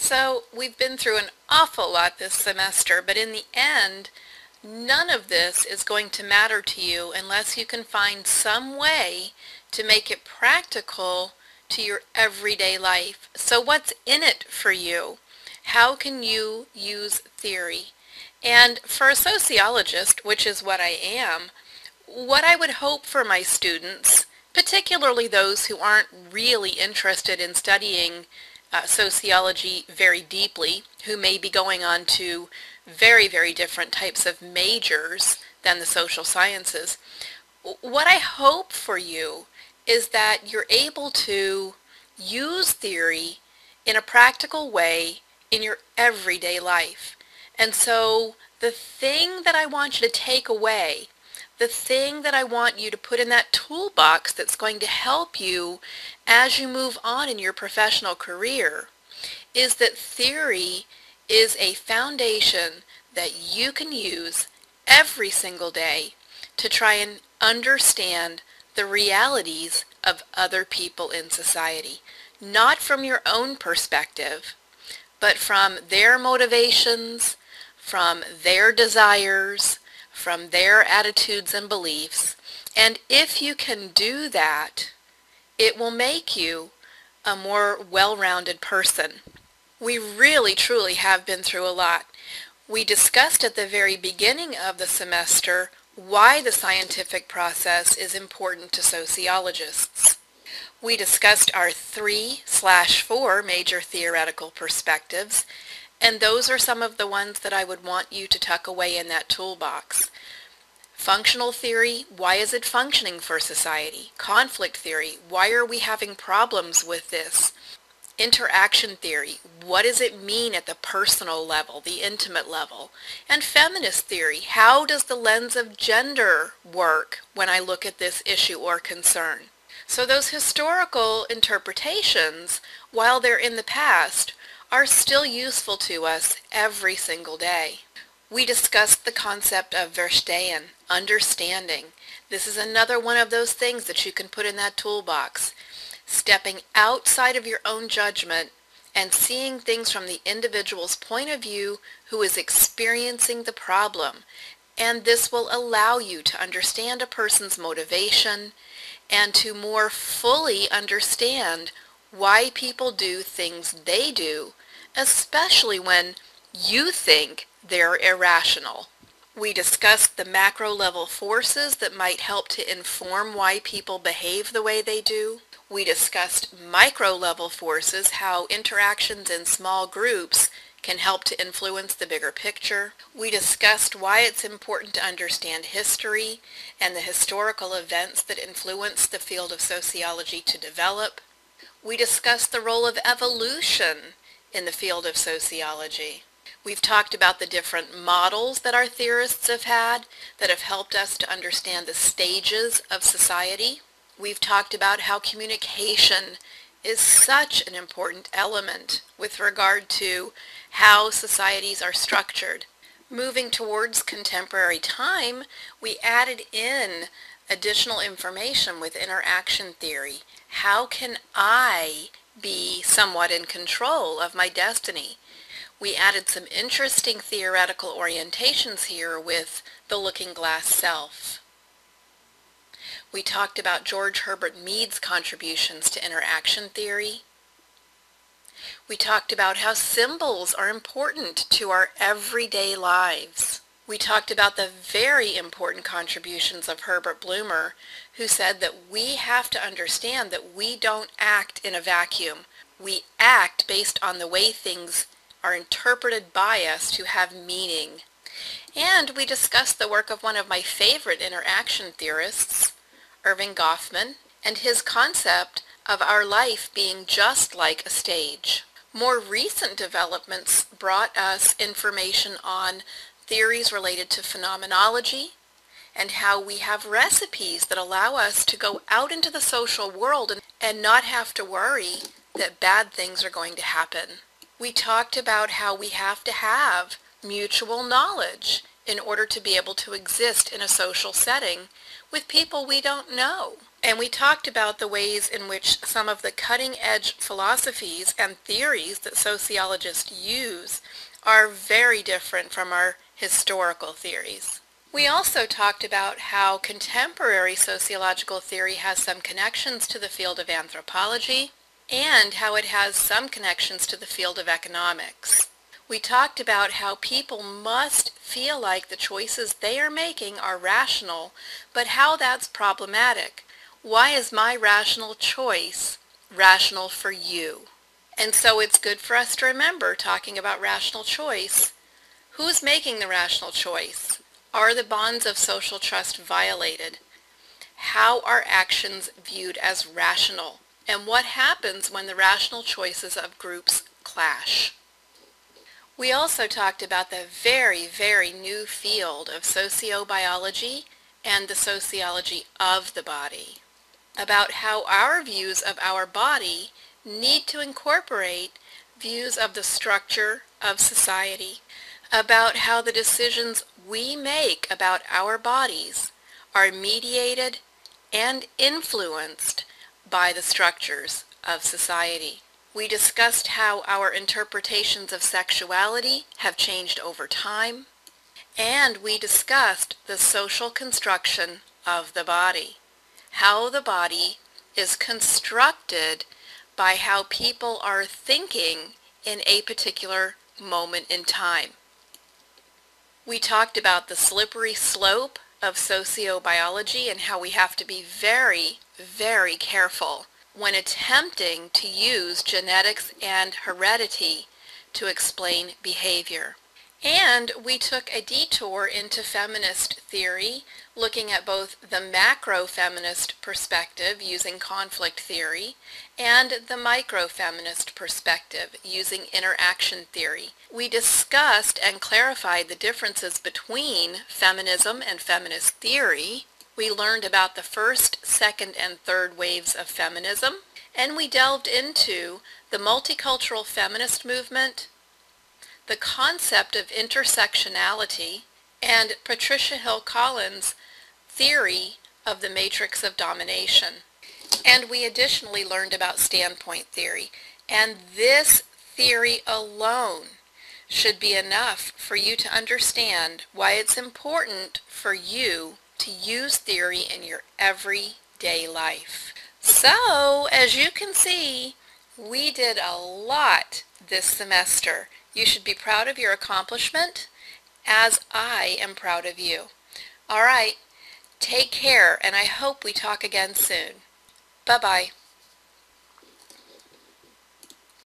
So we've been through an awful lot this semester, but in the end, none of this is going to matter to you unless you can find some way to make it practical to your everyday life. So what's in it for you? How can you use theory? And for a sociologist, which is what I am, what I would hope for my students, particularly those who aren't really interested in studying sociology very deeply, who may be going on to very, very different types of majors than the social sciences, what I hope for you is that you're able to use theory in a practical way in your everyday life. And so the thing that I want you to take away, the thing that I want you to put in that toolbox that's going to help you as you move on in your professional career, is that theory is a foundation that you can use every single day to try and understand the realities of other people in society. Not from your own perspective, but from their motivations, from their desires, from their attitudes and beliefs. And if you can do that, it will make you a more well-rounded person. We really, truly have been through a lot. We discussed at the very beginning of the semester why the scientific process is important to sociologists. We discussed our 3/4 major theoretical perspectives, and those are some of the ones that I would want you to tuck away in that toolbox. Functional theory, why is it functioning for society? Conflict theory, why are we having problems with this? Interaction theory, what does it mean at the personal level, the intimate level? And feminist theory, how does the lens of gender work when I look at this issue or concern? So those historical interpretations, while they're in the past, are still useful to us every single day. We discussed the concept of Verstehen, understanding. This is another one of those things that you can put in that toolbox. Stepping outside of your own judgment and seeing things from the individual's point of view who is experiencing the problem. And this will allow you to understand a person's motivation and to more fully understand why people do things they do, especially when you think they're irrational. We discussed the macro-level forces that might help to inform why people behave the way they do. We discussed micro-level forces, how interactions in small groups can help to influence the bigger picture. We discussed why it's important to understand history and the historical events that influence the field of sociology to develop. We discussed the role of evolution in the field of sociology. We've talked about the different models that our theorists have had that have helped us to understand the stages of society. We've talked about how communication is such an important element with regard to how societies are structured. Moving towards contemporary time, we added in additional information with interaction theory. How can I be somewhat in control of my destiny? We added some interesting theoretical orientations here with the looking glass self. We talked about George Herbert Mead's contributions to interaction theory. We talked about how symbols are important to our everyday lives. We talked about the very important contributions of Herbert Bloomer, who said that we have to understand that we don't act in a vacuum. We act based on the way things are interpreted by us to have meaning. And we discussed the work of one of my favorite interaction theorists, Irving Goffman, and his concept of our life being just like a stage. More recent developments brought us information on theories related to phenomenology and how we have recipes that allow us to go out into the social world and not have to worry that bad things are going to happen. We talked about how we have to have mutual knowledge in order to be able to exist in a social setting with people we don't know. And we talked about the ways in which some of the cutting-edge philosophies and theories that sociologists use are very different from our historical theories. We also talked about how contemporary sociological theory has some connections to the field of anthropology and how it has some connections to the field of economics. We talked about how people must feel like the choices they are making are rational, but how that's problematic. Why is my rational choice rational for you? And so it's good for us to remember, talking about rational choice, who's making the rational choice? Are the bonds of social trust violated? How are actions viewed as rational? And what happens when the rational choices of groups clash? We also talked about the very, very new field of sociobiology and the sociology of the body, about how our views of our body need to incorporate views of the structure of society, about how the decisions we make about our bodies are mediated and influenced by the structures of society. We discussed how our interpretations of sexuality have changed over time, and we discussed the social construction of the body, how the body is constructed by how people are thinking in a particular moment in time. We talked about the slippery slope of sociobiology and how we have to be very, very careful when attempting to use genetics and heredity to explain behavior. And we took a detour into feminist theory, looking at both the macro-feminist perspective using conflict theory and the micro-feminist perspective using interaction theory. We discussed and clarified the differences between feminism and feminist theory. We learned about the first, second, and third waves of feminism, and we delved into the multicultural feminist movement, the concept of intersectionality, and Patricia Hill Collins' theory of the matrix of domination. And we additionally learned about standpoint theory, and this theory alone should be enough for you to understand why it's important for you to use theory in your everyday life. So, as you can see, we did a lot this semester. You should be proud of your accomplishment, as I am proud of you. All right, take care, and I hope we talk again soon. Bye-bye.